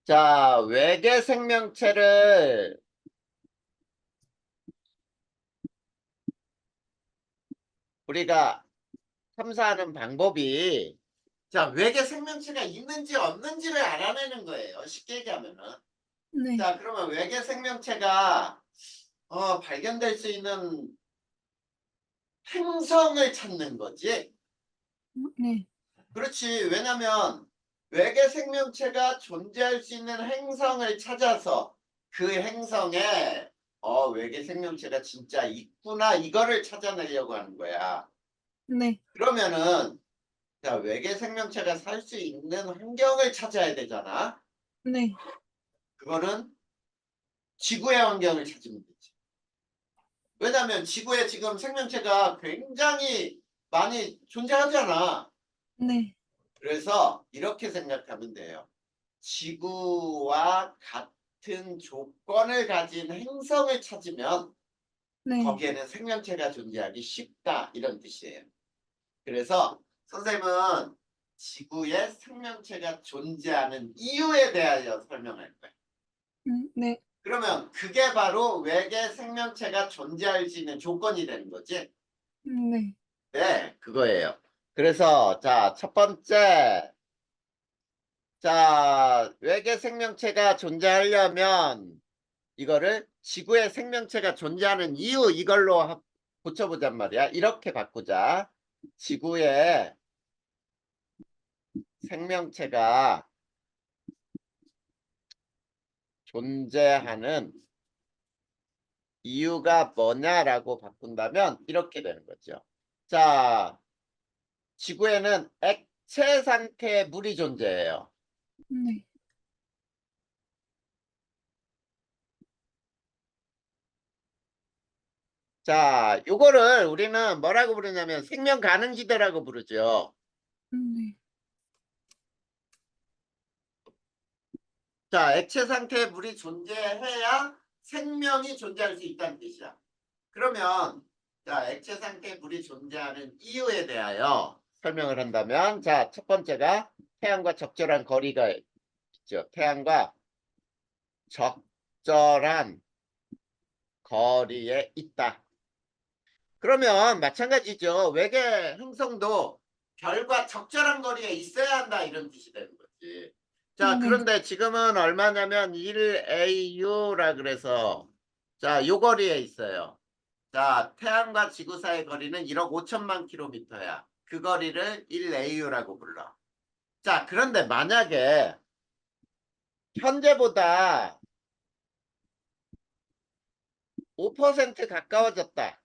자, 외계 생명체를 우리가 탐사하는 방법이 자, 외계 생명체가 있는지 없는지를 알아내는 거예요. 쉽게 얘기하면은. 네. 자, 그러면 외계 생명체가 발견될 수 있는 행성을 찾는 거지. 네. 그렇지. 왜냐면 외계 생명체가 존재할 수 있는 행성을 찾아서 그 행성에 외계 생명체가 진짜 있구나 이거를 찾아내려고 하는 거야. 네. 그러면은 자, 외계 생명체가 살 수 있는 환경을 찾아야 되잖아. 네. 그거는 지구의 환경을 찾으면 되지. 왜냐면 지구에 지금 생명체가 굉장히 많이 존재하잖아. 네. 그래서 이렇게 생각하면 돼요. 지구와 같은 조건을 가진 행성을 찾으면 네. 거기에는 생명체가 존재하기 쉽다 이런 뜻이에요. 그래서 선생님은 지구에 생명체가 존재하는 이유에 대하여 설명할 거예요. 네. 그러면 그게 바로 외계 생명체가 존재할 수 있는 조건이 되는 거지. 네. 네, 그거예요. 그래서 자, 첫 번째 자, 외계 생명체가 존재하려면 이거를 지구에 생명체가 존재하는 이유 이걸로 고쳐보잔 말이야. 이렇게 바꾸자. 지구에 생명체가 존재하는 이유가 뭐냐라고 바꾼다면 이렇게 되는 거죠. 자, 지구에는 액체 상태의 물이 존재해요. 네. 자, 요거를 우리는 뭐라고 부르냐면 생명 가능지대라고 부르죠. 네. 자, 액체 상태의 물이 존재해야 생명이 존재할 수 있다는 뜻이야. 그러면 자, 액체 상태의 물이 존재하는 이유에 대하여 설명을 한다면 자, 첫 번째가 태양과 적절한 거리가 있죠. 태양과 적절한 거리에 있다. 그러면 마찬가지죠. 외계 행성도 별과 적절한 거리에 있어야 한다 이런 뜻이 되는 거지. 자, 네. 그런데 지금은 얼마냐면 1AU라 그래서 자, 요 거리에 있어요. 자, 태양과 지구 사이의 거리는 1억 5천만 킬로미터야. 그 거리를 1AU라고 불러. 자, 그런데 만약에 현재보다 5% 가까워졌다.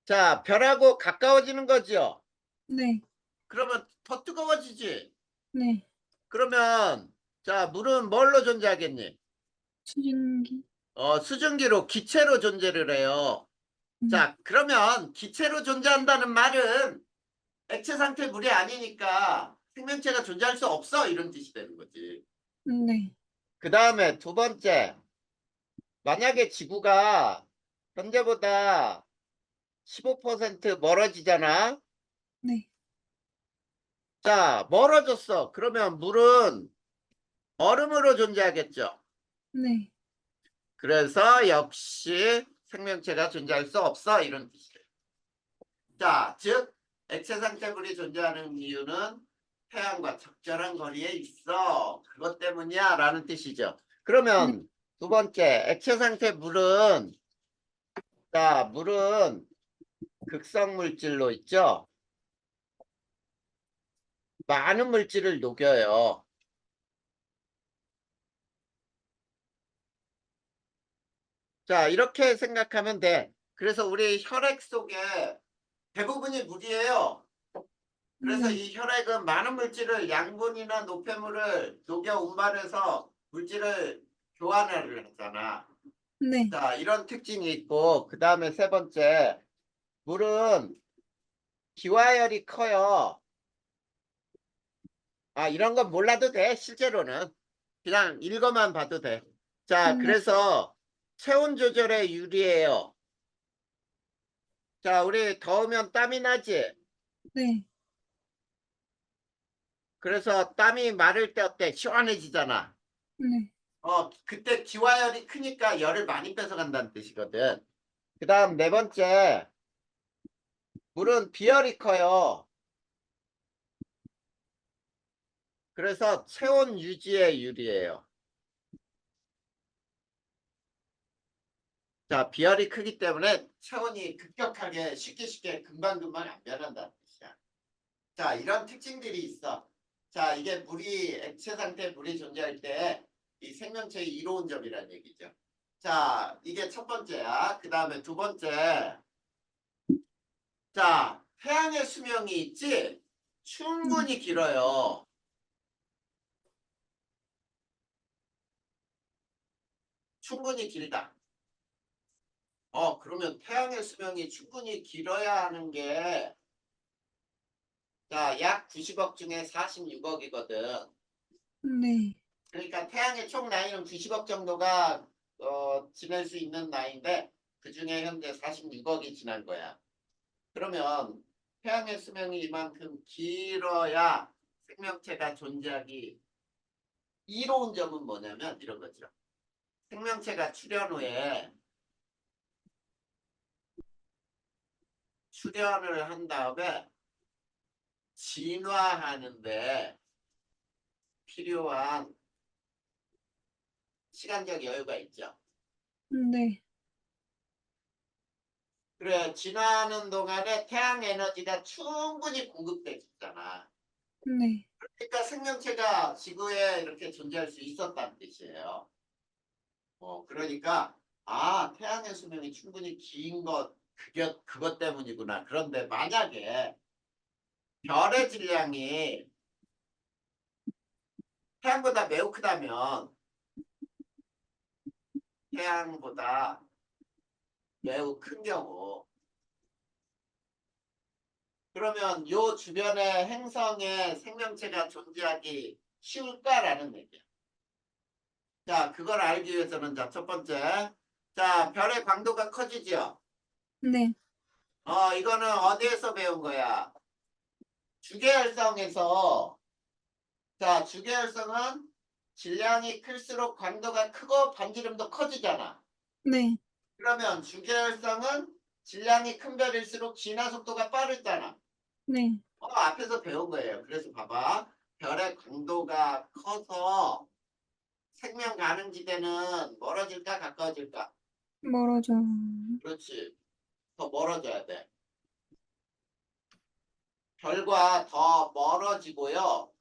자, 별하고 가까워지는 거죠. 네. 그러면 더 뜨거워지지. 네. 그러면 자, 물은 뭘로 존재하겠니? 수증기. 수증기로 기체로 존재를 해요. 네. 자, 그러면 기체로 존재한다는 말은 액체 상태 물이 아니니까 생명체가 존재할 수 없어 이런 뜻이 되는 거지. 네. 그 다음에 두 번째, 만약에 지구가 현재보다 15% 멀어지잖아. 네. 자, 멀어졌어. 그러면 물은 얼음으로 존재하겠죠. 네. 그래서 역시 생명체가 존재할 수 없어 이런 뜻이에요. 자, 즉 액체 상태물이 존재하는 이유는 태양과 적절한 거리에 있어. 그것 때문이야 라는 뜻이죠. 네. 그러면 두 번째, 액체 상태 물은 자, 물은 극성 물질로 있죠. 많은 물질을 녹여요. 자, 이렇게 생각하면 돼. 그래서 우리 혈액 속에 대부분이 물이에요. 그래서 네. 이 혈액은 많은 물질을 양분이나 노폐물을 녹여 운반해서 물질을 교환을 하잖아. 네. 자, 이런 특징이 있고 그 다음에 세 번째 물은 기화열이 커요. 아, 이런 건 몰라도 돼. 실제로는 그냥 읽어만 봐도 돼. 자, 네. 그래서 체온 조절에 유리해요. 자, 우리 더우면 땀이 나지. 네. 그래서 땀이 마를 때 어때? 시원해지잖아. 네. 그때 기화열이 크니까 열을 많이 뺏어간다는 뜻이거든. 그 다음 네 번째, 물은 비열이 커요. 그래서 체온 유지에 유리해요. 자, 비열이 크기 때문에 체온이 급격하게 쉽게 금방금방 안 변한다는 뜻이야. 자, 이런 특징들이 있어. 자, 이게 물이 액체 상태 물이 존재할 때 이 생명체의 이로운 점이라는 얘기죠. 자, 이게 첫 번째야. 그 다음에 두 번째. 자, 태양의 수명이 있지? 네. 충분히 길어요. 충분히 길다. 그러면 태양의 수명이 충분히 길어야 하는 게, 자, 약 90억 중에 46억이거든. 네. 그러니까 태양의 총 나이는 90억 정도가 지낼 수 있는 나이인데 그 중에 현재 46억이 지난 거야. 그러면 태양의 수명이 이만큼 길어야 생명체가 존재하기 이로운 점은 뭐냐면 이런 거죠. 생명체가 출현을 한 다음에 진화하는데 필요한 시간적 여유가 있죠. 네. 그래, 진화하는 동안에 태양 에너지가 충분히 공급돼 있잖아. 네. 그러니까 생명체가 지구에 이렇게 존재할 수 있었다는 뜻이에요. 그러니까 태양의 수명이 충분히 긴 그것 때문이구나. 그런데 만약에 별의 질량이 태양보다 매우 크다면 태양보다 매우 큰 경우 그러면 요 주변의 행성에 생명체가 존재하기 쉬울까라는 얘기야. 자, 그걸 알기 위해서는 자, 첫 번째. 자, 별의 광도가 커지죠. 네. 이거는 어디에서 배운 거야? 주계열성에서. 자, 주계열성은 질량이 클수록 광도가 크고 반지름도 커지잖아. 네. 그러면 주계열성은 질량이 큰 별일수록 진화 속도가 빠르잖아. 네. 앞에서 배운 거예요. 그래서 봐봐. 별의 광도가 커서 생명 가능지대는 멀어질까 가까워질까? 멀어져. 그렇지. 더 멀어져야 돼. 별과 더 멀어지고요.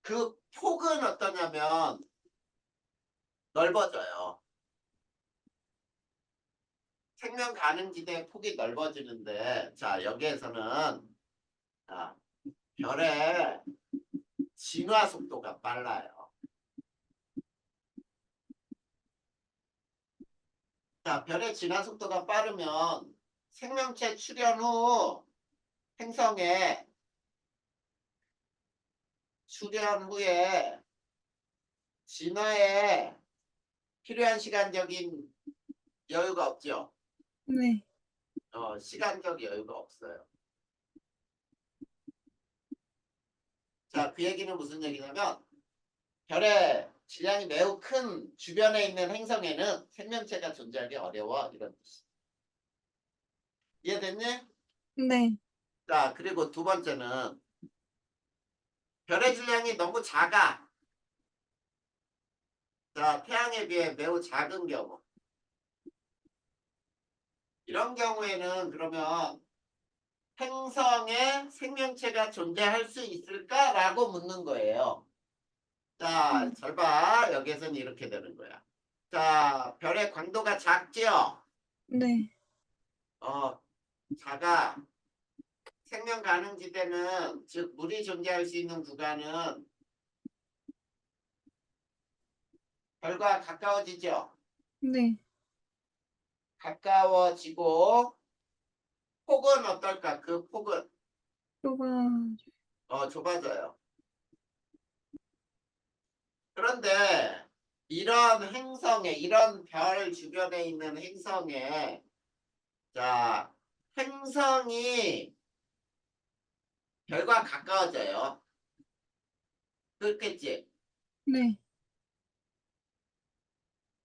그 폭은 어떠냐면 넓어져요. 생명 가능지대의 폭이 넓어지는데 자 여기에서는 자, 별의 진화 속도가 빨라요. 자, 별의 진화 속도가 빠르면 생명체 출현 후 행성에 출현 후에 진화에 필요한 시간적인 여유가 없죠. 네. 시간적 여유가 없어요. 자, 그 얘기는 무슨 얘기냐면 별의 질량이 매우 큰 주변에 있는 행성에는 생명체가 존재하기 어려워 이런 뜻이. 이해됐니? 네. 자, 그리고 두 번째는 별의 질량이 너무 작아. 자, 태양에 비해 매우 작은 경우. 이런 경우에는 그러면 행성에 생명체가 존재할 수 있을까라고 묻는 거예요. 자, 잘 봐. 여기에서는 이렇게 되는 거야. 자, 별의 광도가 작지요? 네. 작아. 생명 가능지대는, 즉, 물이 존재할 수 있는 구간은 별과 가까워지죠? 네. 가까워지고, 폭은 어떨까? 그 폭은, 좁아. 좁아져요. 그런데, 이런 별 주변에 있는 행성에, 자, 행성이 별과 가까워져요. 그렇겠지? 네.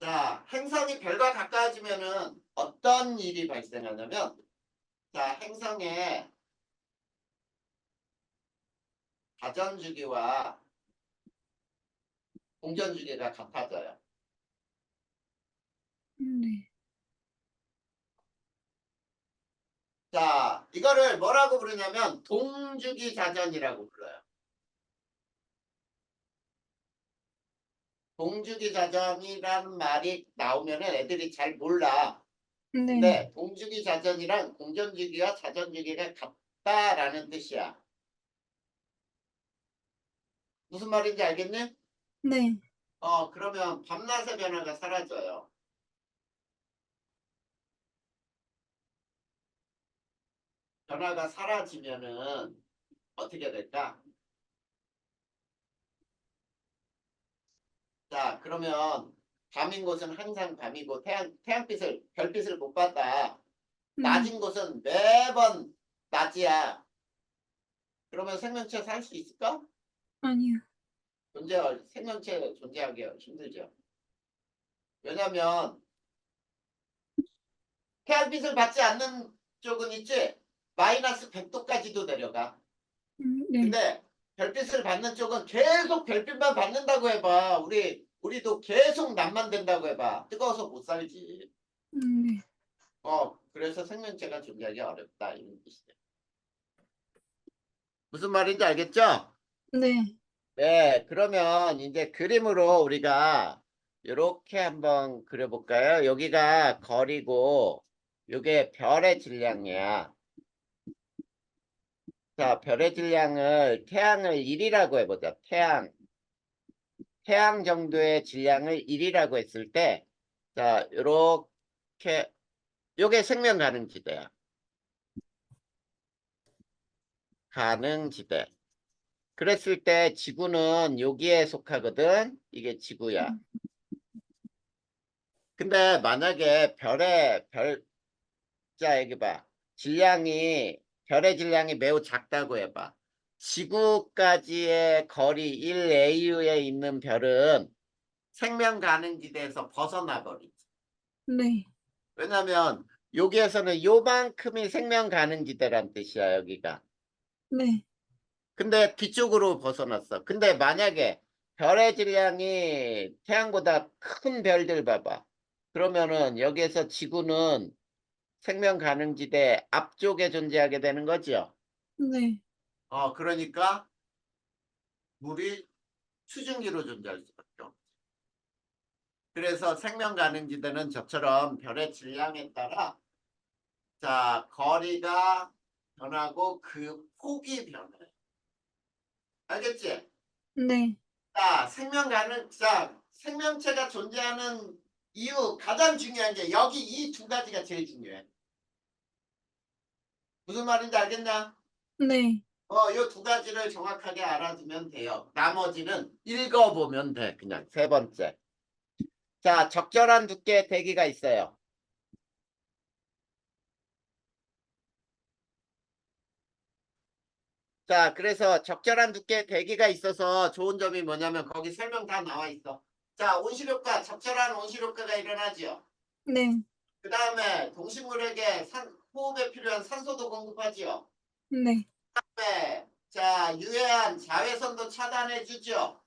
자, 행성이 별과 가까워지면은 어떤 일이 발생하냐면, 자, 행성의 자전주기와 공전주기가 같아져요. 네. 자, 이거를 뭐라고 부르냐면 동주기 자전이라고 불러요. 동주기 자전이라는 말이 나오면은 애들이 잘 몰라. 네. 근데 동주기 자전이랑 공전주기와 자전주기가 같다라는 뜻이야. 무슨 말인지 알겠니? 네. 그러면 밤낮의 변화가 사라져요. 변화가 사라지면은 어떻게 될까? 자, 그러면 밤인 곳은 항상 밤이고 별빛을 못 봤다. 네. 낮인 곳은 매번 낮이야. 그러면 생명체 살 수 있을까? 아니요. 생명체 존재하기 힘들죠. 왜냐면 태양빛을 받지 않는 쪽은 있지. 마이너스 100도까지도 내려가. 네. 근데 별빛을 받는 쪽은 계속 별빛만 받는다고 해봐. 우리도 계속 낮만 된다고 해봐. 뜨거워서 못 살지. 네. 그래서 생명체가 존재하기 어렵다 이런 뜻이에요. 무슨 말인지 알겠죠? 네. 네, 그러면 이제 그림으로 우리가 이렇게 한번 그려볼까요? 여기가 거리고 이게 별의 질량이야. 자, 별의 질량을 태양을 1이라고 해보자. 태양 정도의 질량을 1이라고 했을 때, 자, 요렇게 요게 생명 가능지대야. 가능지대. 그랬을 때 지구는 여기에 속하거든. 이게 지구야. 근데 만약에 자, 여기 봐. 별의 질량이 매우 작다고 해봐. 지구까지의 거리 1AU에 있는 별은 생명 가능지대에서 벗어나 버리지. 네. 왜냐면 여기에서는 요만큼이 생명 가능지대란 뜻이야, 여기가. 네. 근데 뒤쪽으로 벗어났어. 근데 만약에 별의 질량이 태양보다 큰 별들 봐봐. 그러면은 여기에서 지구는 생명 가능지대 앞쪽에 존재하게 되는 거죠. 네. 그러니까 물이 수증기로 존재할 수밖에 없어. 그래서 생명 가능지대는 저처럼 별의 질량에 따라 자, 거리가 변하고 그 폭이 변해. 알겠지? 네. 자, 생명체가 존재하는 이유 가장 중요한 게 여기 이 두 가지가 제일 중요해. 무슨 말인지 알겠나? 네. 요 두 가지를 정확하게 알아두면 돼요. 나머지는 읽어보면 돼. 그냥 세 번째. 자, 적절한 두께의 대기가 있어요. 자, 그래서 적절한 두께의 대기가 있어서 좋은 점이 뭐냐면 거기 설명 다 나와 있어. 자, 온실효과, 적절한 온실효과가 일어나지요. 네. 그 다음에 동식물에게 호흡에 필요한 산소도 공급하지요. 네. 네. 자, 유해한 자외선도 차단해 주죠.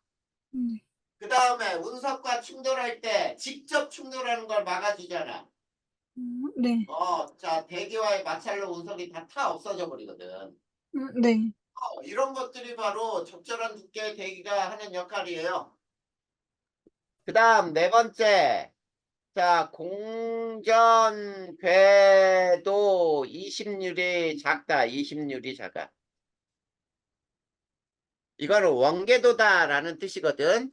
네. 그 다음에 운석과 충돌할 때 직접 충돌하는 걸 막아주잖아. 네. 자, 대기와의 마찰로 운석이 다 타 없어져 버리거든. 네. 이런 것들이 바로 적절한 두께의 대기가 하는 역할이에요. 그 다음 네 번째. 자, 공전 궤도 20률이 작다. 20률이 작아. 이거는 원궤도다라는 뜻이거든.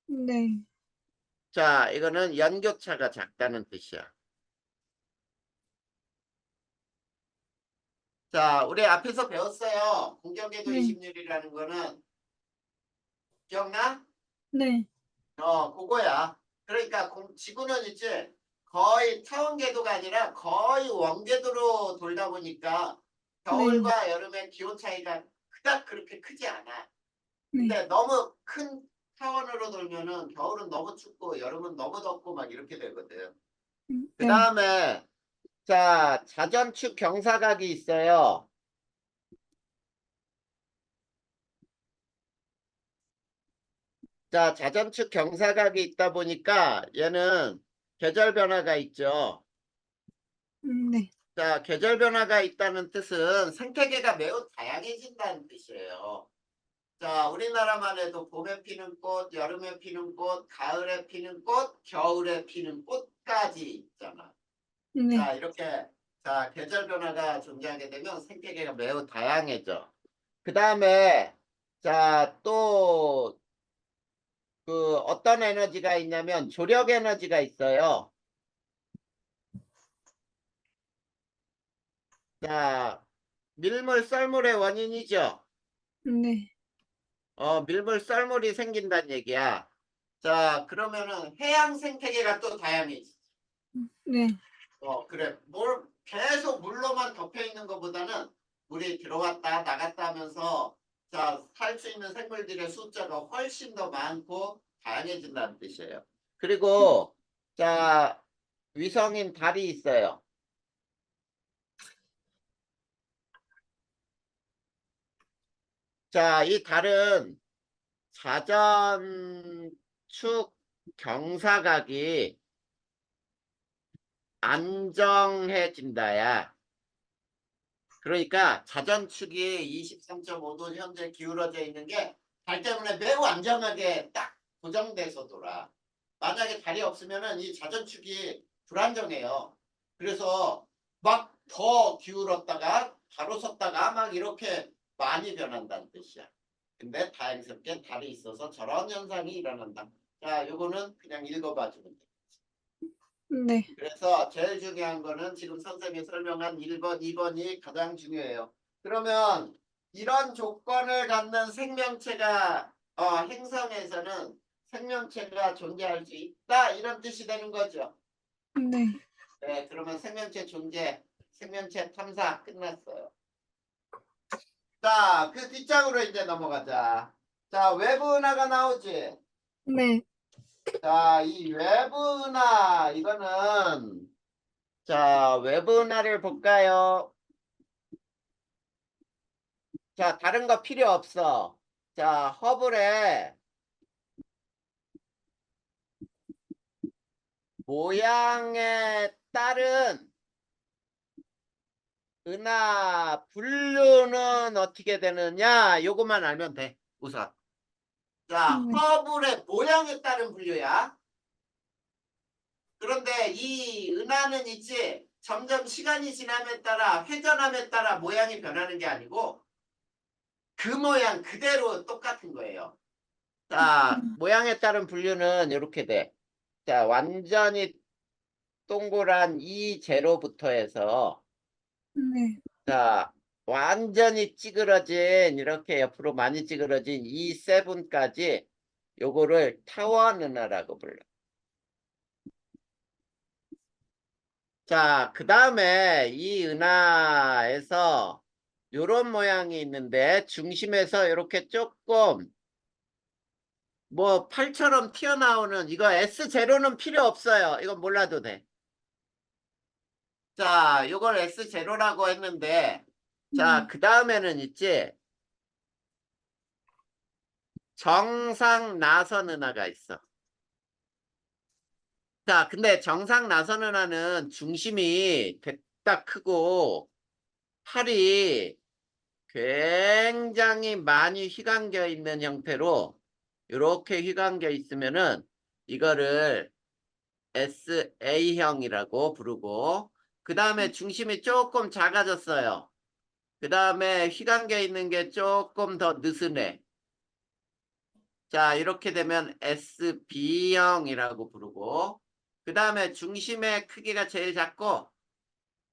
네. 자, 이거는 연교차가 작다는 뜻이야. 자, 우리 앞에서 배웠어요. 공전궤도 네. 20률이라는 거는 기억나? 네. 그거야. 그러니까 지구는 이제 거의 타원궤도가 아니라 거의 원궤도로 돌다 보니까 네. 겨울과 여름의 기온 차이가 그닥 그렇게 크지 않아. 네. 근데 너무 큰 차원으로 돌면은 겨울은 너무 춥고 여름은 너무 덥고 막 이렇게 되거든. 그 네. 다음에 자, 자전축 경사각이 있어요. 자, 자전축 경사각이 있다 보니까 얘는 계절 변화가 있죠. 네. 자, 계절 변화가 있다는 뜻은 생태계가 매우 다양해진다는 뜻이에요. 자, 우리나라만 해도 봄에 피는 꽃, 여름에 피는 꽃, 가을에 피는 꽃, 겨울에 피는 꽃까지 있잖아. 네. 자, 이렇게 자, 계절 변화가 존재하게 되면 생태계가 매우 다양해져. 그 다음에 자, 또 그 어떤 에너지가 있냐면 조력 에너지가 있어요. 자, 밀물 썰물의 원인이죠. 네. 밀물 썰물이 생긴다는 얘기야. 자, 그러면은 해양 생태계가 또 다양해지. 네. 그래. 뭘 계속 물로만 덮여 있는 것보다는 물이 들어왔다 나갔다 하면서 자, 살 수 있는 생물들의 숫자가 훨씬 더 많고 다양해진다는 뜻이에요. 그리고 자, 위성인 달이 있어요. 자, 이 달은 자전축 경사각이 안정해진다야. 그러니까 자전축이 23.5도 현재 기울어져 있는 게 달 때문에 매우 안정하게 딱 고정돼서 돌아. 만약에 달이 없으면은 이 자전축이 불안정해요. 그래서 막 더 기울었다가 바로 섰다가 막 이렇게 많이 변한다는 뜻이야. 근데 다행스럽게 달이 있어서 저런 현상이 일어난다. 자, 요거는 그냥 읽어봐 주면 돼. 네. 그래서 제일 중요한 거는 지금 선생님이 설명한 1번, 2번이 가장 중요해요. 그러면 이런 조건을 갖는 생명체가 행성에서는 생명체가 존재할 수 있다 이런 뜻이 되는 거죠. 네. 네, 그러면 생명체 존재, 생명체 탐사 끝났어요. 자, 그 뒷장으로 이제 넘어가자. 자, 외부 은하가 나오지. 네. 자, 이 외부 은하 이거는 자, 외부 은하를 볼까요? 자, 다른 거 필요 없어. 자, 허블의 모양에 따른 은하 분류는 어떻게 되느냐? 요것만 알면 돼. 우선. 자, 네. 허블의 모양에 따른 분류야. 그런데 이 은하는 있지. 점점 시간이 지남에 따라 회전함에 따라 모양이 변하는 게 아니고 그 모양 그대로 똑같은 거예요. 자, 모양에 따른 분류는 이렇게 돼. 자, 완전히 동그란 이 제로부터 해서 네. 자, 완전히 찌그러진 이렇게 옆으로 많이 찌그러진 이 세븐까지 요거를 타워 누나라고 불러. 자, 그 다음에 이 은하에서 요런 모양이 있는데 중심에서 이렇게 조금 뭐 팔처럼 튀어나오는 이거 S0는 필요 없어요. 이건 몰라도 돼. 자, 요걸 S0라고 했는데 자, 네. 그 다음에는 있지. 정상 나선 은하가 있어. 자, 근데 정상 나선 은하는 중심이 됐다 크고 팔이 굉장히 많이 휘감겨 있는 형태로 이렇게 휘감겨 있으면은 이거를 SA형이라고 부르고 그 다음에 중심이 조금 작아졌어요. 그 다음에 휘감겨 있는 게 조금 더 느슨해. 자, 이렇게 되면 SB형이라고 부르고 그 다음에 중심의 크기가 제일 작고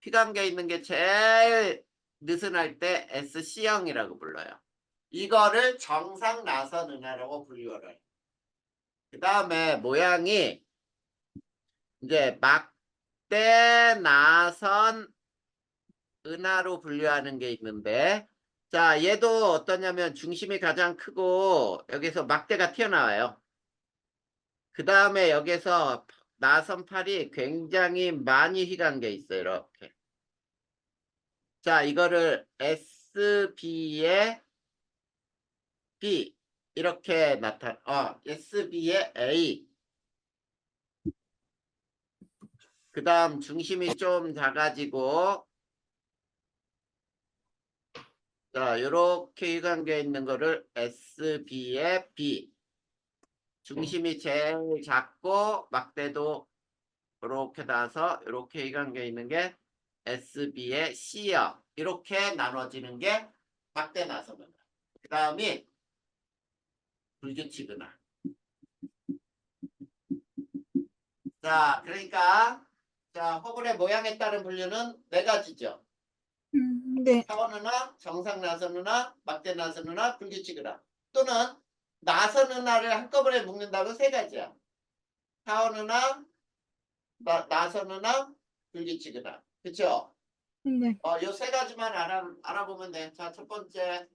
휘감겨 있는 게 제일 느슨할 때 SC형이라고 불러요. 이거를 정상 나선 은하라고 분류를 해요. 그 다음에 모양이 이제 막대 나선 은하로 분류하는 게 있는데 자, 얘도 어떠냐면 중심이 가장 크고 여기서 막대가 튀어나와요. 그 다음에 여기서 나선팔이 굉장히 많이 휘감겨 있어요. 이렇게. 자, 이거를 SB의 B 이렇게 SB의 A. 그 다음 중심이 좀 작아지고 자, 요렇게 휘감겨 있는 거를 SB의 B. 중심이 제일 작고 막대도 이렇게 닿아서 이렇게 휘감겨 있는 게 SB의 C역. 이렇게 나눠지는 게 막대 나서면. 그 다음이 불규칙은화. 자, 그러니까 자, 허블의 모양에 따른 분류는 네 가지죠. 네. 타원은화, 정상 나선은화, 막대 나선은화, 불규칙은화. 또는 나선은화를 한꺼번에 묶는다고 세 가지야. 타원은화, 나선은화, 불규칙은화. 그쵸? 네. 요 세 가지만 알아보면 돼. 자, 첫 번째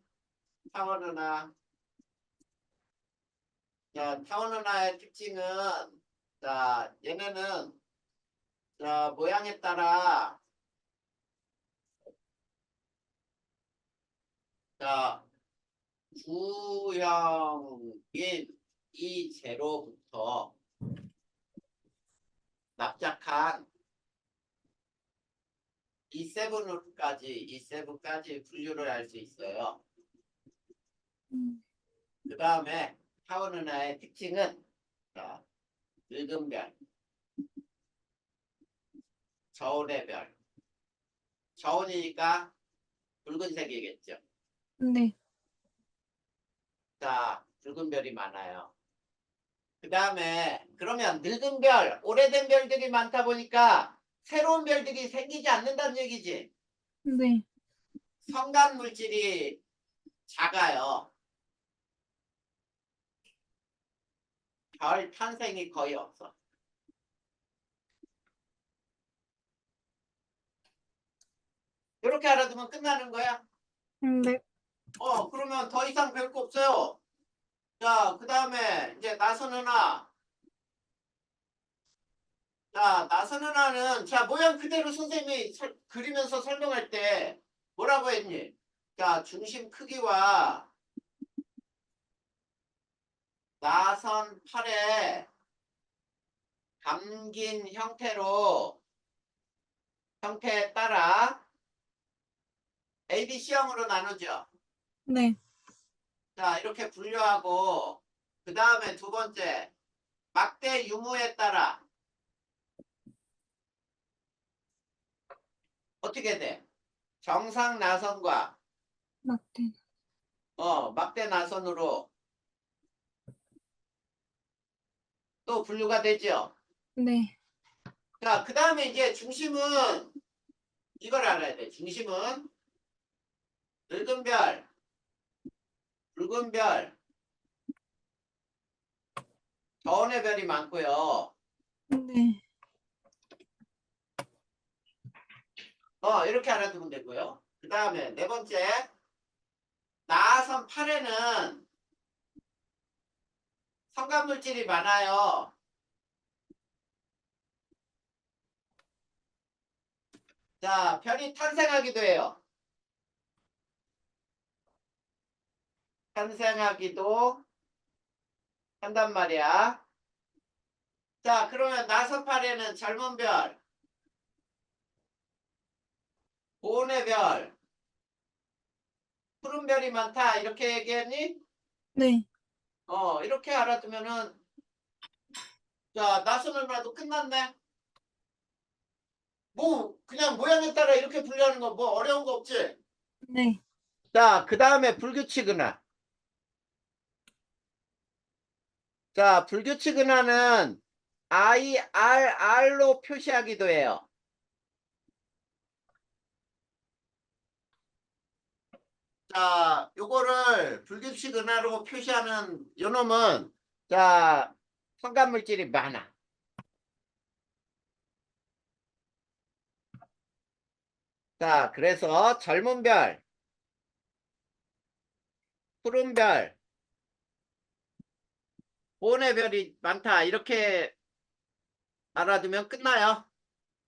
타원은화. 자, 타원은화의 특징은 자, 얘네는 자, 모양에 따라 자, 구형인 이 제로부터 납작한 E7까지 분류를 할 수 있어요. 그 다음에 타원은화의 특징은 자, 붉은 별, 저온의 별. 저온이니까 붉은색이겠죠. 네. 자, 붉은 별이 많아요. 그 다음에 그러면 늙은 별, 오래된 별들이 많다 보니까 새로운 별들이 생기지 않는다는 얘기지. 네. 성간 물질이 작아요. 별 탄생이 거의 없어. 이렇게 알아두면 끝나는 거야. 네. 그러면 더 이상 별 거 없어요. 자, 그 다음에 이제 나선은화. 자, 나선은화는 자, 모양 그대로 선생님이 그리면서 설명할 때 뭐라고 했니? 자, 중심 크기와 나선 팔의 감긴 형태에 따라 A, B, C형으로 나누죠. 네. 자, 이렇게 분류하고 그 다음에 두 번째 막대 유무에 따라 어떻게 돼? 정상 나선과 막대. 막대 나선으로 또 분류가 되죠. 네. 자, 그 다음에 이제 중심은 이걸 알아야 돼. 중심은 붉은 별, 붉은 별, 저온의 별이 많고요. 네. 이렇게 알아두면 되고요. 그 다음에 네 번째 나선 팔에는 성간물질이 많아요. 자, 별이 탄생하기도 해요. 탄생하기도 한단 말이야. 자, 그러면 나선팔에는 젊은 별, 고온의 별, 푸른 별이 많다. 이렇게 얘기했니? 네. 이렇게 알아두면은 자, 나선을 봐도 끝났네. 뭐 그냥 모양에 따라 이렇게 분류하는 거 뭐 어려운 거 없지? 네. 자, 그 다음에 불규칙은화. 자, 불규칙은화는 IRR로 표시하기도 해요. 자, 요거를 불규칙은화로 표시하는 요놈은 자, 성간물질이 많아. 자, 그래서 젊은 별, 푸른 별, 보온의 별이 많다. 이렇게 알아두면 끝나요.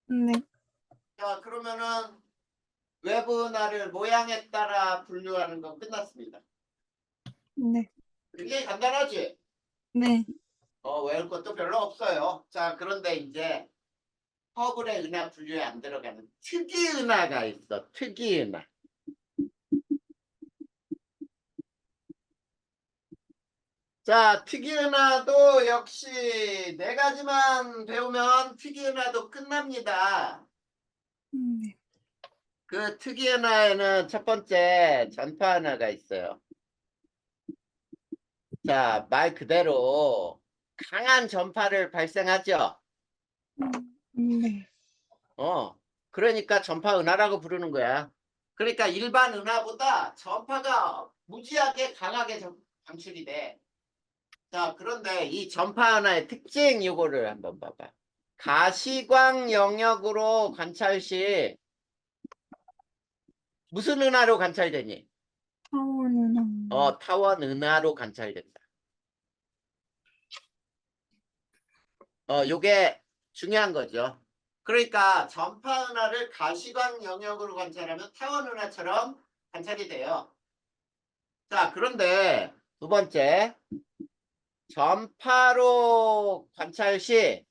네. 자, 그러면은 외부 은하를 모양에 따라 분류하는 건 끝났습니다. 네. 굉장히 간단하지? 네. 외울 것도 별로 없어요. 자, 그런데 이제 허블의 은하 분류에 안 들어가는 특이 은하가 있어. 특이 은하. 자, 특이 은하도 역시 네 가지만 배우면 특이 은하도 끝납니다. 네. 그 특이 은하에는 첫 번째 전파 은하가 있어요. 자, 말 그대로 강한 전파를 발생하죠. 네. 그러니까 전파 은하라고 부르는 거야. 그러니까 일반 은하보다 전파가 무지하게 강하게 방출이 돼. 자, 그런데 이 전파 은하의 특징 요거를 한번 봐봐. 가시광 영역으로 관찰 시 무슨 은하로 관찰되니? 타원은 타원 은하로 관찰된다. 요게 중요한 거죠. 그러니까 전파 은하를 가시광 영역으로 관찰하면 타원 은하처럼 관찰이 돼요. 자, 그런데 두 번째, 전파로 관찰 시,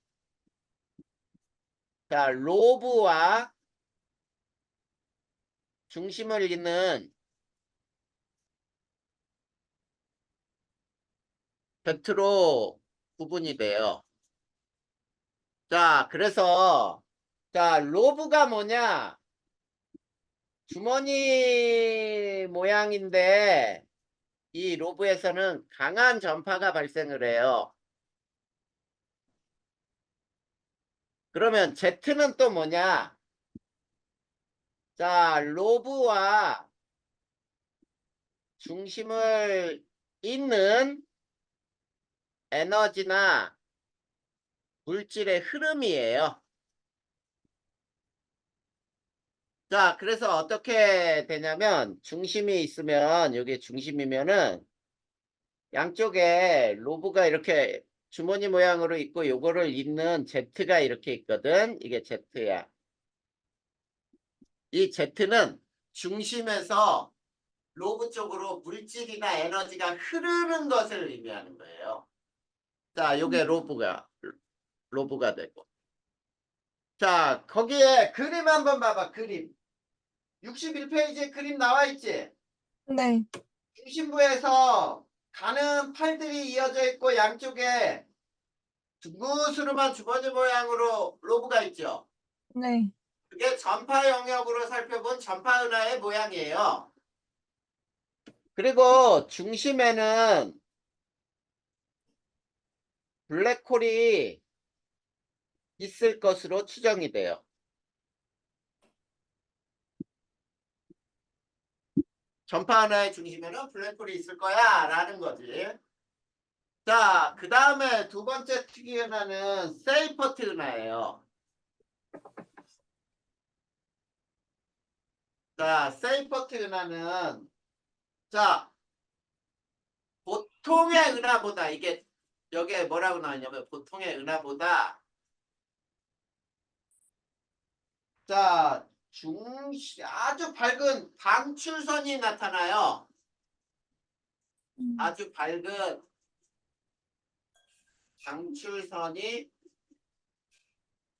자, 로브와 중심을 잇는 벡트로 구분이 돼요. 자, 그래서, 자, 로브가 뭐냐? 주머니 모양인데, 이 로브에서는 강한 전파가 발생을 해요. 그러면 Z는 또 뭐냐? 자, 로브와 중심을 잇는 에너지나 물질의 흐름이에요. 자, 그래서 어떻게 되냐면 중심이 있으면 여기 중심이면은 양쪽에 로브가 이렇게 주머니 모양으로 있고 요거를 잇는 Z가 이렇게 있거든. 이게 Z야. 이 Z는 중심에서 로브 쪽으로 물질이나 에너지가 흐르는 것을 의미하는 거예요. 자, 요게 로브가 되고. 자, 거기에 그림 한번 봐봐. 그림. 61페이지에 그림 나와 있지? 네. 중심부에서 가는 팔들이 이어져 있고 양쪽에 둥그스름한 주머니 모양으로 로브가 있죠. 네. 그게 전파 영역으로 살펴본 전파 은하의 모양이에요. 그리고 중심에는 블랙홀이 있을 것으로 추정이 돼요. 전파 은하의 중심에는 블랙홀이 있을 거야 라는 거지. 자, 그 다음에 두 번째 특이 은하는 세이퍼트 은하예요. 자, 세이퍼트 은하는 자, 보통의 은하보다 이게 여기에 뭐라고 나왔냐면 보통의 은하보다 자, 아주 밝은 방출선이 나타나요. 아주 밝은 방출선이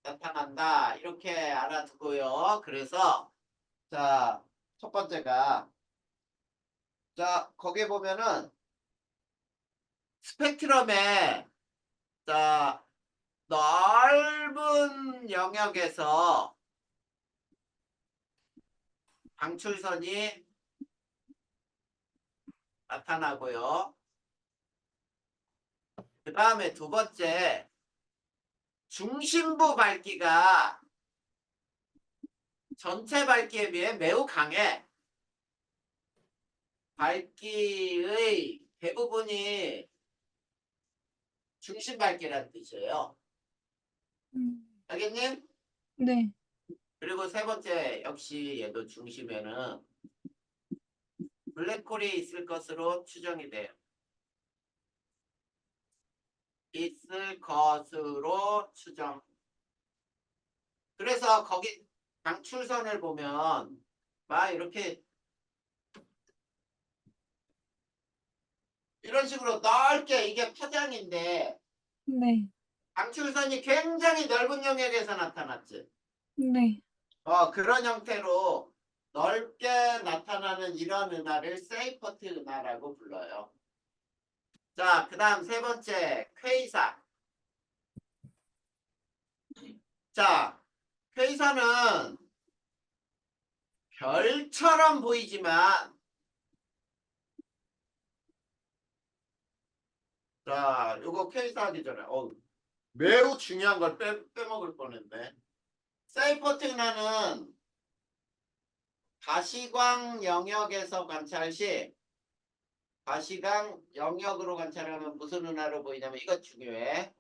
나타난다. 이렇게 알아두고요. 그래서 자, 첫 번째가 자, 거기에 보면은 스펙트럼에 자, 넓은 영역에서 방출선이 나타나고요. 그 다음에 두 번째, 중심부 밝기가 전체 밝기에 비해 매우 강해. 밝기의 대부분이 중심 밝기라는 뜻이에요. 알겠니? 네. 그리고 세 번째, 역시 얘도 중심에는 블랙홀이 있을 것으로 추정이 돼요. 있을 것으로 추정. 그래서 거기 방출선을 보면 막 이렇게 이런 식으로 넓게 이게 파장인데 네. 방출선이 굉장히 넓은 영역에서 나타났지. 네. 그런 형태로 넓게 나타나는 이런 은하를 세이퍼트 은하라고 불러요. 자, 그 다음 세 번째 퀘이사. 자, 퀘이사는 별처럼 보이지만 자, 요거 퀘이사 하기 전에 매우 중요한 걸 빼먹을 뻔했네. 세이퍼트 은하는 가시광 영역에서 관찰 시 가시광 영역으로 관찰하면 무슨 은하로 보이냐면 이거 중요해.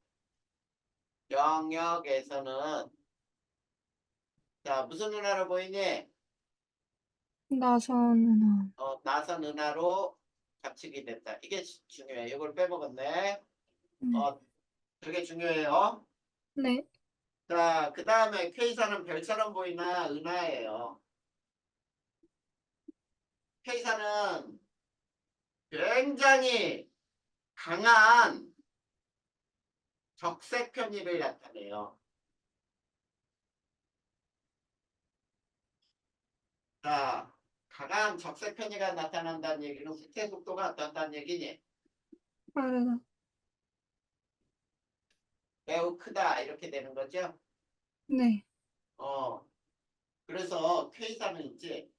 영역에서는 자 무슨 은하로 보이니? 나선은하. 나선 은하로 관측이 됐다. 이게 중요해. 이걸 빼먹었네. 네. 되게 중요해요. 네. 자, 그 다음에 K사는 별처럼 보이는 은하예요. K사는 굉장히 강한 적색 편의를 나타내요. 자, 강한 적색 편의가 나타난다는 얘기는 후퇴 속도가 어떻다는 얘기니? 빠르다. 매우 크다 이렇게 되는 거죠. 네. 그래서 K사는 있지.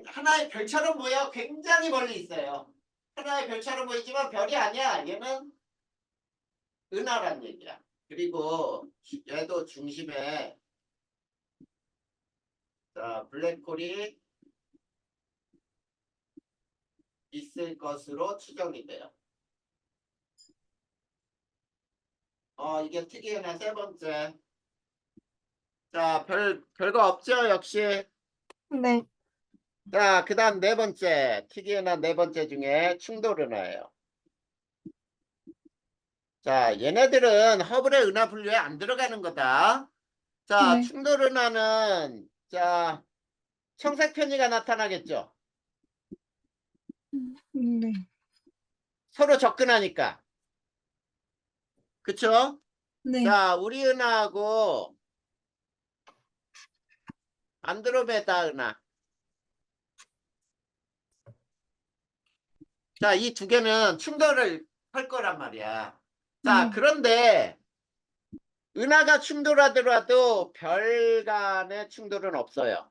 하나의 별처럼 보여 굉장히 멀리 있어요. 하나의 별처럼 보이지만 별이 아니야. 얘는 은하란 얘기야. 그리고 얘도 중심에 자, 블랙홀이 있을 것으로 추정이 돼요. 이게 특이은하 세 번째. 자, 별거 없죠, 역시. 네. 자, 그 다음 네 번째. 특이은하 네 번째 중에 충돌은하예요. 자, 얘네들은 허블의 은하 분류에 안 들어가는 거다. 자, 네. 충돌은하는 자, 청색 편의가 나타나겠죠. 네. 서로 접근하니까. 그쵸? 네. 자, 우리 은하하고 안드로메다 은하. 자, 이 두 개는 충돌을 할 거란 말이야. 자, 네. 그런데 은하가 충돌하더라도 별 간의 충돌은 없어요.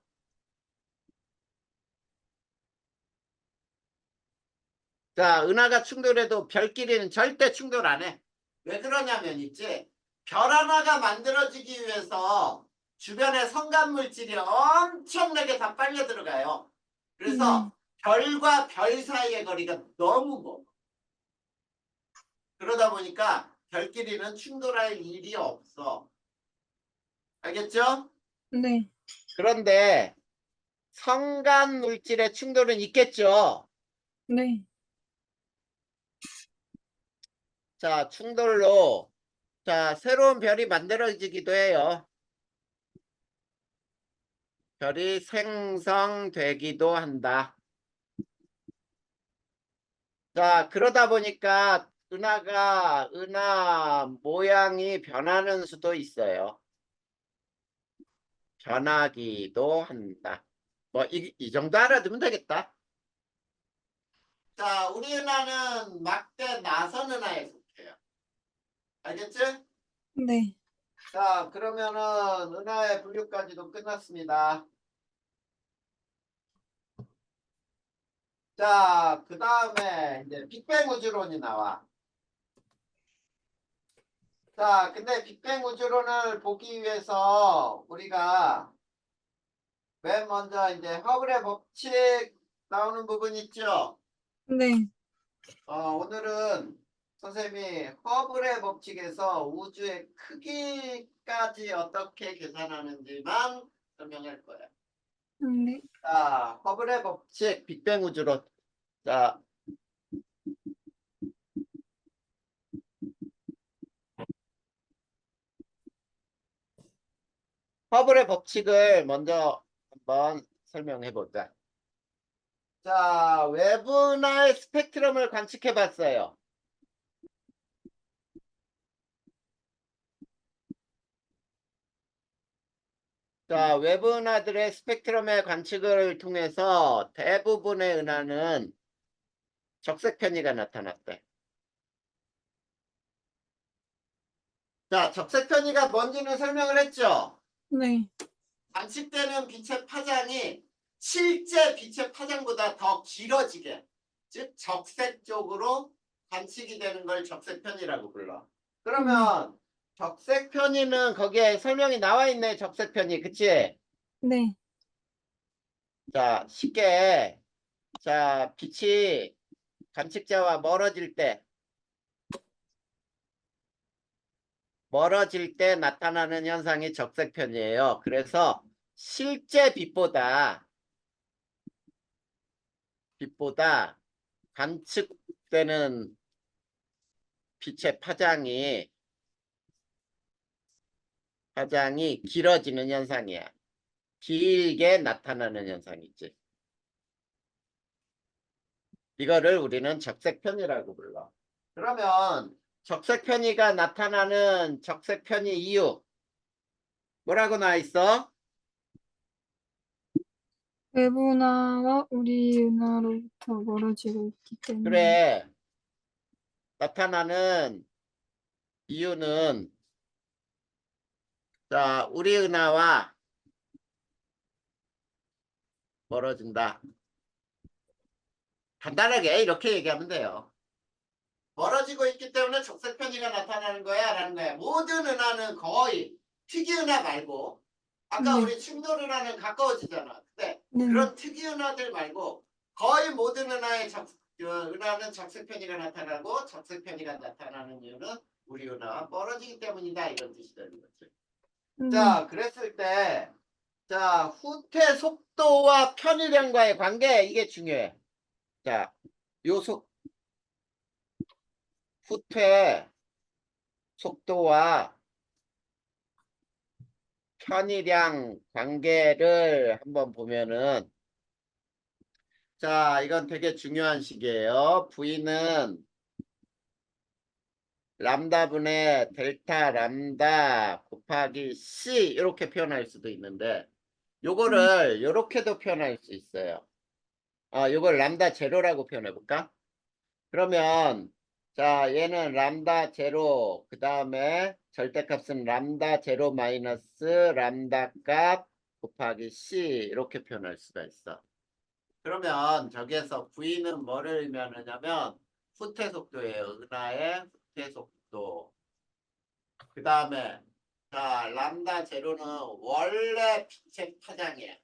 자, 은하가 충돌해도 별끼리는 절대 충돌 안 해. 왜 그러냐면 있지. 별 하나가 만들어지기 위해서 주변에 성간 물질이 엄청나게 다 빨려 들어가요. 네. 그래서 별과 별 사이의 거리가 너무 멀어. 그러다 보니까 별끼리는 충돌할 일이 없어. 알겠죠? 네. 그런데 성간 물질의 충돌은 있겠죠. 네. 자, 충돌로 자, 새로운 별이 만들어지기도 해요. 별이 생성되기도 한다. 자, 그러다 보니까 은하 모양이 변하는 수도 있어요. 변하기도 한다. 뭐, 이 정도 알아두면 되겠다. 자, 우리 은하는 막대 나선 은하에 속해요. 알겠지? 네. 자, 그러면은 은하의 분류까지도 끝났습니다. 자, 그 다음에 이제 빅뱅 우주론이 나와. 자, 근데 빅뱅 우주론을 보기 위해서 우리가 맨 먼저 이제 허블의 법칙 나오는 부분 있죠? 네. 오늘은 선생님이 허블의 법칙에서 우주의 크기까지 어떻게 계산하는지만 설명할 거야. 네. 자, 허블의 법칙 빅뱅 우주론. 자, 허블의 법칙을 먼저 한번 설명해 보자. 자, 외부나의 스펙트럼을 관측해 봤어요. 자, 외부 은하들의 스펙트럼의 관측을 통해서 대부분의 은하는 적색 편의가 나타났대. 자, 적색 편의가 뭔지는 설명을 했죠. 네. 관측되는 빛의 파장이 실제 빛의 파장보다 더 길어지게, 즉 적색 쪽으로 관측이 되는 걸 적색 편의라고 불러. 그러면 적색 편의는 거기에 설명이 나와 있네. 적색 편의, 그치? 네. 자, 쉽게, 자, 빛이 관측자와 멀어질 때 나타나는 현상이 적색 편이에요. 그래서 실제 빛보다 관측되는 빛의 파장이 길어지는 현상이야. 길게 나타나는 현상이지. 이거를 우리는 적색 편이라고 불러. 그러면 적색 편이가 나타나는 적색 편이 이유 뭐라고 나와 있어? 외부 은하와 우리 은하로부터 멀어지고 있기 때문에. 그래. 나타나는 이유는 자, 우리 은하와 멀어진다. 간단하게 이렇게 얘기하면 돼요. 멀어지고 있기 때문에 적색 편의가 나타나는 거야 라는 거야. 모든 은하는 거의 특이 은하 말고 아까 네. 우리 충돌 은하는 가까워지잖아. 근데 네. 그런 특이 은하들 말고 거의 모든 은하는 적색 편의가 나타나고 적색 편의가 나타나는 이유는 우리 은하와 멀어지기 때문이다 이런 뜻이 되는 거지. 네. 자, 그랬을 때 자, 후퇴 속도와 편의량과의 관계 이게 중요해. 자, 후퇴 속도와 편의량 관계를 한번 보면은 자, 이건 되게 중요한 식이에요. V는 람다분의 델타 람다 곱하기 C 이렇게 표현할 수도 있는데 요거를 요렇게도 표현할 수 있어요. 요걸 람다 제로라고 표현해 볼까? 그러면 자 얘는 람다 제로 그 다음에 절대값은 람다 제로 마이너스 람다 값 곱하기 C 이렇게 표현할 수가 있어. 그러면 저기에서 V는 뭐를 의미하느냐면 후퇴 속도예요. 은하의 후퇴 속도. 그 다음에 자 람다 제로는 원래 빛의 파장이에요.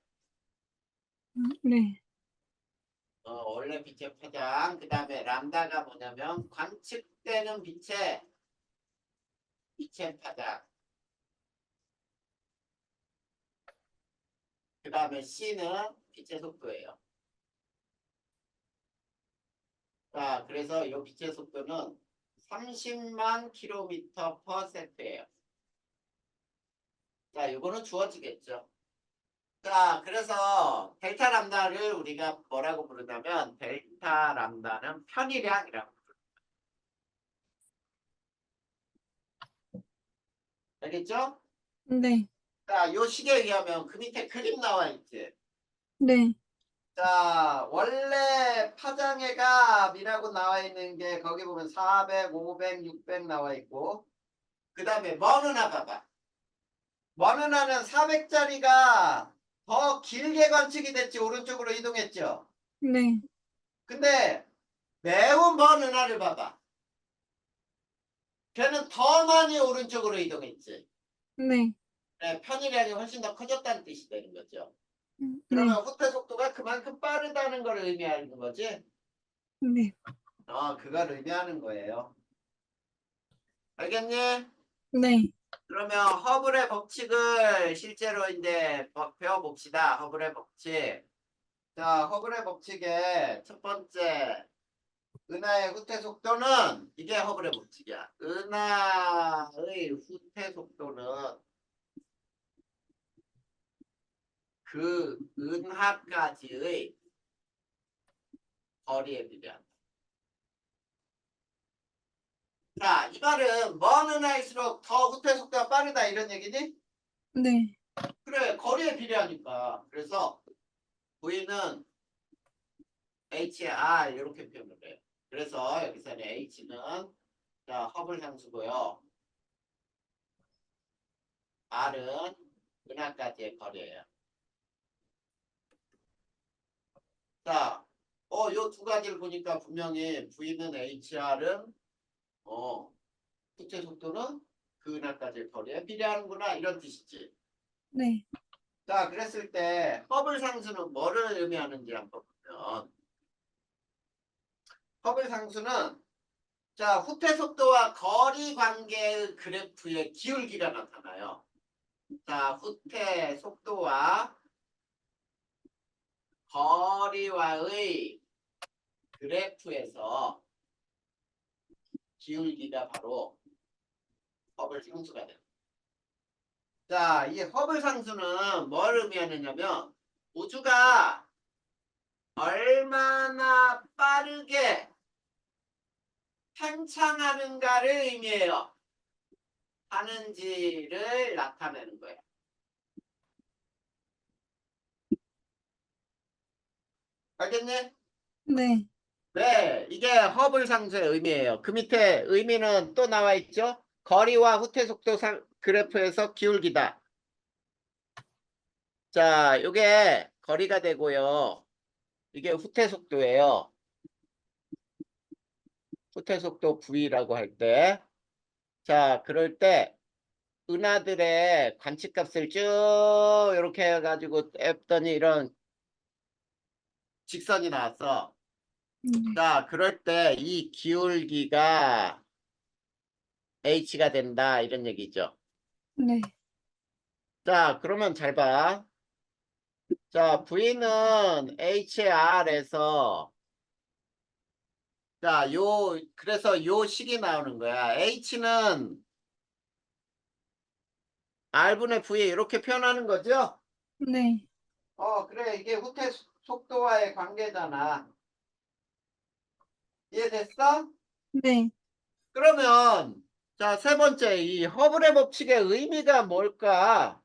네. 원래 빛의 파장. 그 다음에 람다가 뭐냐면 관측되는 빛의 파장. 그 다음에 C는 빛의 속도예요. 자, 그래서 이 빛의 속도는 30만 킬로미터 퍼 세트예요. 자, 이거는 주어지겠죠. 자, 그래서 델타 람다를 우리가 뭐라고 부르냐면 델타 람다는 편의량이라고 부릅니다. 알겠죠? 네. 자, 요 식에 의하면 그 밑에 그림 나와 있지. 네. 자, 원래 파장의 값이라고 나와 있는 게 거기 보면 400, 500, 600 나와 있고 그 다음에 먼 은하 봐봐. 먼 은하는 400짜리가 더 길게 관측이 됐지 오른쪽으로 이동했죠. 네. 근데 매우 먼 은하를 봐봐. 걔는 더 많이 오른쪽으로 이동했지. 네. 네, 편의량이 훨씬 더 커졌다는 뜻이 되는 거죠. 네. 그러면 후퇴 속도가 그만큼 빠르다는 걸 의미하는 거지. 네. 그걸 의미하는 거예요. 알겠니? 네. 그러면 허블의 법칙을 실제로 이제 배워봅시다. 허블의 법칙. 자, 허블의 법칙의 첫 번째 은하의 후퇴 속도는 이게 허블의 법칙이야. 은하의 후퇴 속도는 그 은하까지의 거리에 비례한다. 자, 이 말은 먼 은하일수록 더 후퇴 속도가 빠르다 이런 얘기니? 네. 그래, 거리에 비례하니까. 그래서 V는 HR 이렇게 표현을 해요. 그래서 여기서는 H는 자, 허블 상수고요. R은 은하까지의 거리예요. 자, 요 두 가지를 보니까 분명히 V는 HR은 후퇴 속도는 그 은하까지의 거리에 비례하는구나 이런 뜻이지. 네. 자, 그랬을 때 허블 상수는 뭐를 의미하는지 한번 보면 허블 상수는 자, 후퇴 속도와 거리 관계의 그래프의 기울기가 나타나요. 자, 후퇴 속도와 거리와의 그래프에서 기울기가 바로 허블 상수가 됩니다. 자, 이 허블 상수는 뭘 의미하느냐면 우주가 얼마나 빠르게 팽창하는가를 의미해요. 하는지를 나타내는 거예요. 알겠니? 네. 네, 이게 허블 상수의 의미예요. 그 밑에 의미는 또 나와 있죠? 거리와 후퇴 속도 그래프에서 기울기다. 자, 요게 거리가 되고요. 이게 후퇴 속도예요. 후퇴 속도 V라고 할 때. 자, 그럴 때 은하들의 관측값을 쭉 이렇게 해가지고 했더니 이런 직선이 나왔어. 네. 자, 그럴 때 이 기울기가 H가 된다 이런 얘기죠. 네. 자, 그러면 잘 봐. 자, V는 HR에서 자, 그래서 요 식이 나오는 거야. H는 R분의 V에 이렇게 표현하는 거죠? 네. 그래. 이게 후퇴 속도와의 관계잖아. 이해됐어? 네. 그러면 자, 세 번째 이 허블의 법칙의 의미가 뭘까?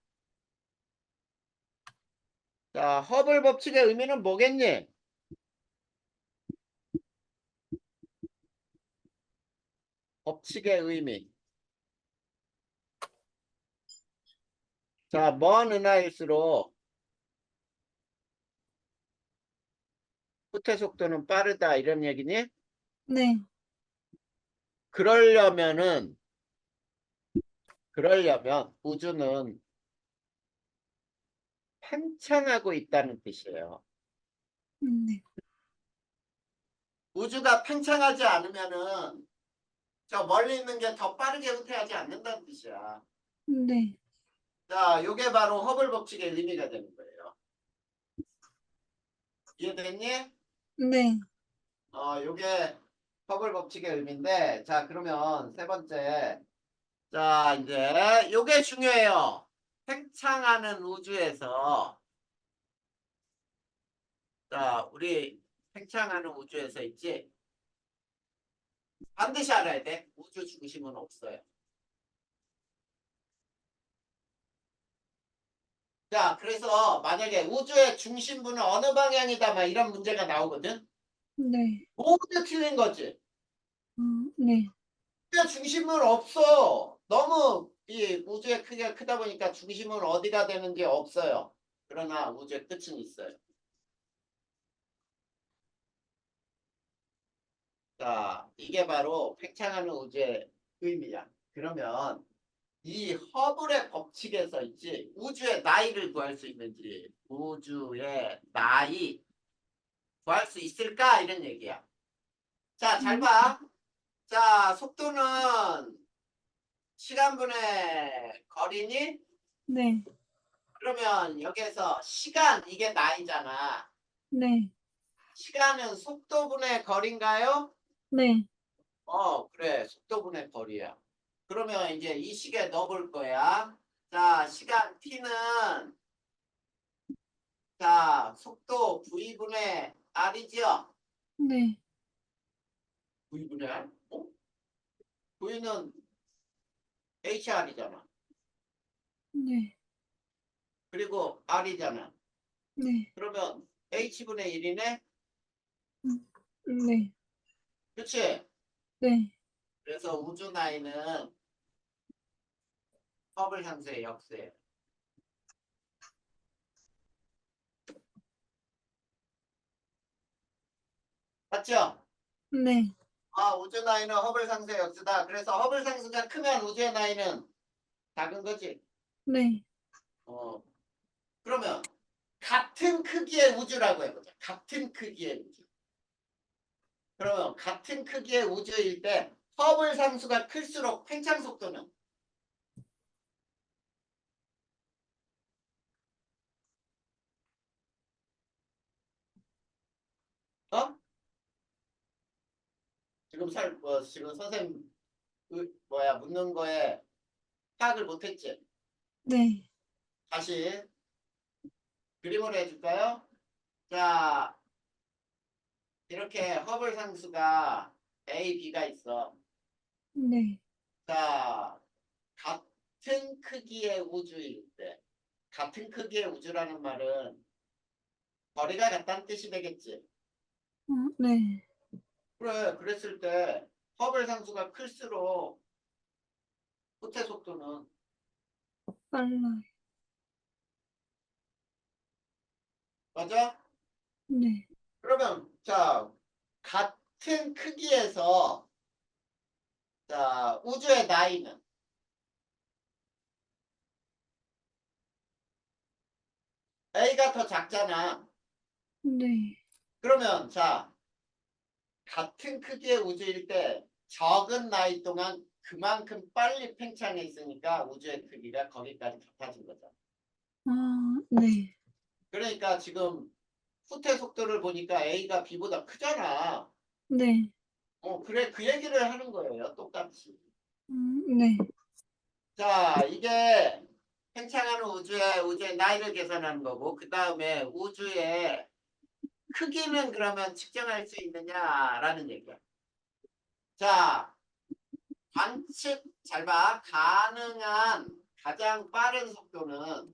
자, 허블 법칙의 의미는 뭐겠니? 법칙의 의미. 자, 먼 은하일수록 후퇴 속도는 빠르다 이런 얘기니? 네. 그러려면 우주는 팽창하고 있다는 뜻이에요. 네. 우주가 팽창하지 않으면은 저 멀리 있는 게 더 빠르게 후퇴하지 않는다는 뜻이야. 네. 자, 요게 바로 허블 법칙의 의미가 되는 거예요. 이해됐니? 네. 요게 허블 법칙의 의미인데, 자, 그러면 세 번째. 자, 이제 요게 중요해요. 팽창하는 우주에서, 자, 우리 팽창하는 우주에서 있지? 반드시 알아야 돼. 우주 중심은 없어요. 자, 그래서 만약에 우주의 중심부는 어느 방향이다, 막 이런 문제가 나오거든? 네. 모두 틀린 거지. 네. 우주의 중심은 없어. 너무 이 우주의 크기가 크다 보니까 중심은 어디가 되는 게 없어요. 그러나 우주의 끝은 있어요. 자, 이게 바로 팽창하는 우주의 의미야. 그러면 이 허블의 법칙에서 있지 우주의 나이를 구할 수 있는지 우주의 나이 구할 수 있을까 이런 얘기야. 자, 잘 봐. 자, 속도는 시간분의 거리니? 네. 그러면 여기에서 시간 이게 나이잖아. 네. 시간은 속도분의 거리인가요? 네. 그래. 속도분의 거리야. 그러면 이제 이 식에 넣어볼 거야. 자, 시간 t는 자, 속도 v분의 r이죠? 네. v분의 r? v는 hr이잖아. 네. 그리고 r이잖아. 네. 그러면 h분의 1이네? 네. 그치? 네. 그래서 우주 나이는 허블 상수의 역수예요. 맞죠? 네. 우주 나이는 허블 상수의 역수다. 그래서 허블 상수가 크면 우주의 나이는 작은 거지. 네. 그러면 같은 크기의 우주라고 해보자. 같은 크기의 우주. 그러면 같은 크기의 우주일 때 허블 상수가 클수록 팽창 속도는 어? 지금 선생님 묻는 거에 파악을 못했지? 네. 다시 그림으로 해줄까요? 자, 이렇게 허블 상수가 A, B가 있어. 네. 자, 같은 크기의 우주일 때, 같은 크기의 우주라는 말은 거리가 같다는 뜻이 되겠지. 네. 그래, 그랬을 때 허블 상수가 클수록 후퇴 속도는 빨라요. 맞아? 네. 그러면 자, 같은 크기에서 자, 우주의 나이는 A가 더 작잖아. 네. 그러면 자, 같은 크기의 우주일 때 적은 나이 동안 그만큼 빨리 팽창해 있으니까 우주의 크기가 거기까지 같아진 거죠. 네. 그러니까 지금 후퇴 속도를 보니까 A가 B보다 크잖아. 네. 그래 그 얘기를 하는 거예요. 똑같이. 네. 자, 이게 팽창하는 우주의 나이를 계산하는 거고 그 다음에 우주의 크기는 그러면 측정할 수 있느냐라는 얘기야. 자, 관측 잘 봐. 가능한 가장 빠른 속도는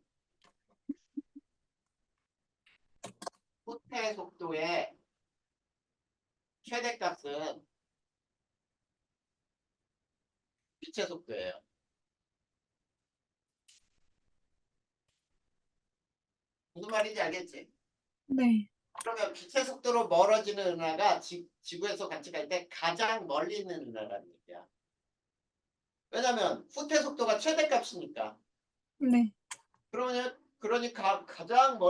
후퇴 속도의 최대값은 빛의 속도예요. 무슨 말인지 알겠지? 네. 그러면 빛의 속도로 멀어지는 은하가 지구에서 관측할 때 가장 멀리 있는 은하라는 얘기야. 왜냐면 후퇴 속도가 최대값이니까. 네. 그러니까 가장 멀리